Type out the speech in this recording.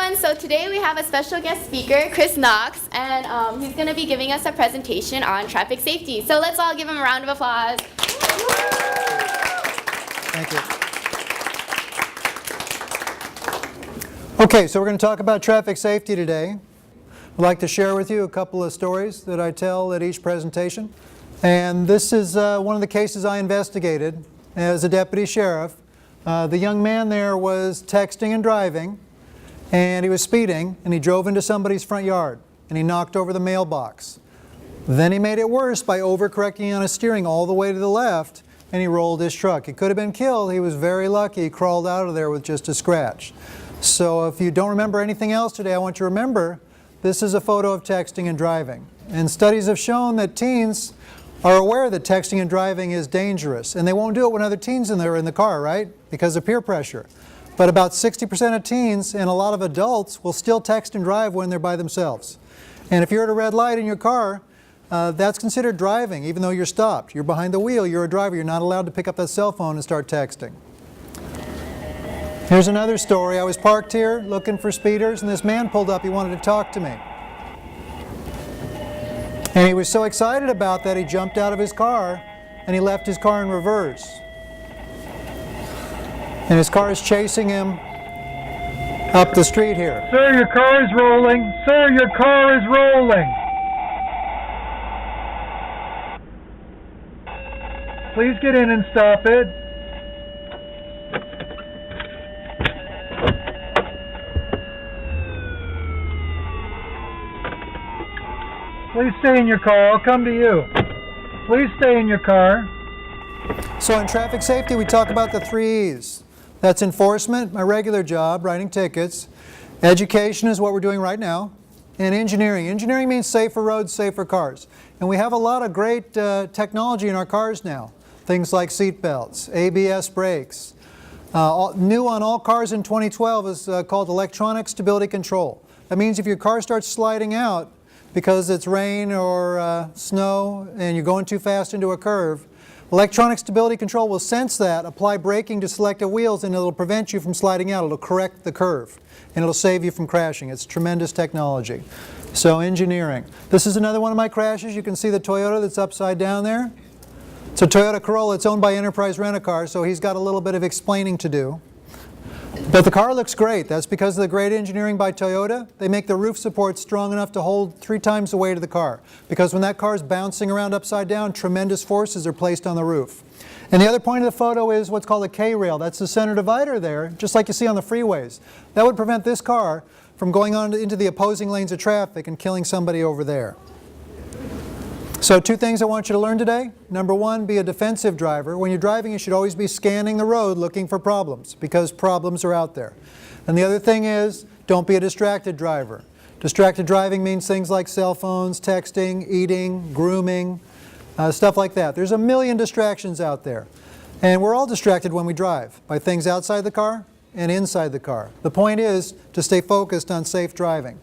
everyone. So today we have a special guest speaker, KNOX, and he's going to be giving us a presentation on traffic safety. So let's all give him a round of applause. Thank you. Okay, so we're going to talk about traffic safety today. I'd like to share with you a couple of stories that I tell at each presentation. And this is one of the cases I investigated as a deputy sheriff. The young man there was texting and driving, and he was speeding, and he drove into somebody's front yard, and he knocked over the mailbox. Then he made it worse by overcorrecting on his steering all the way to the left, and he rolled his truck. He could have been killed. He was very lucky. He crawled out of there with just a scratch. So if you don't remember anything else today, I want you to remember this is a photo of texting and driving. And studies have shown that teens are aware that texting and driving is dangerous, and they won't do it when other teens are in the car, right? Because of peer pressure. But about 60% of teens and a lot of adults will still text and drive when they're by themselves. And if you're at a red light in your car, that's considered driving, even though you're stopped. You're behind the wheel, you're a driver, you're not allowed to pick up that cell phone and start texting. Here's another story. I was parked here looking for speeders, and this man pulled up. He wanted to talk to me. And he was so excited about that, he jumped out of his car and he left his car in reverse. And his car is chasing him up the street here. Sir, your car is rolling. Sir, your car is rolling. Please get in and stop it. Please stay in your car. I'll come to you. Please stay in your car. So in traffic safety, we talk about the 3 E's. That's enforcement, my regular job, writing tickets. Education is what we're doing right now. And engineering. Engineering means safer roads, safer cars. And we have a lot of great technology in our cars now. Things like seat belts, ABS brakes. New on all cars in 2012 is called electronic stability control. That means if your car starts sliding out because it's rain or snow and you're going too fast into a curve, electronic stability control will sense that, apply braking to selective wheels, and it'll prevent you from sliding out. It'll correct the curve, and it'll save you from crashing. It's tremendous technology. So engineering. This is another one of my crashes. You can see the Toyota that's upside down there. It's a Toyota Corolla. It's owned by Enterprise Rent-A-Car, so he's got a little bit of explaining to do. But the car looks great. That's because of the great engineering by Toyota. They make the roof support strong enough to hold 3 times the weight of the car. Because when that car is bouncing around upside down, tremendous forces are placed on the roof. And the other point of the photo is what's called a K-rail. That's the center divider there, just like you see on the freeways. That would prevent this car from going on into the opposing lanes of traffic and killing somebody over there. So 2 things I want you to learn today. Number 1, be a defensive driver. When you're driving, you should always be scanning the road looking for problems, because problems are out there. And the other thing is, don't be a distracted driver. Distracted driving means things like cell phones, texting, eating, grooming, stuff like that. There's a million distractions out there. And we're all distracted when we drive by things outside the car and inside the car. The point is to stay focused on safe driving.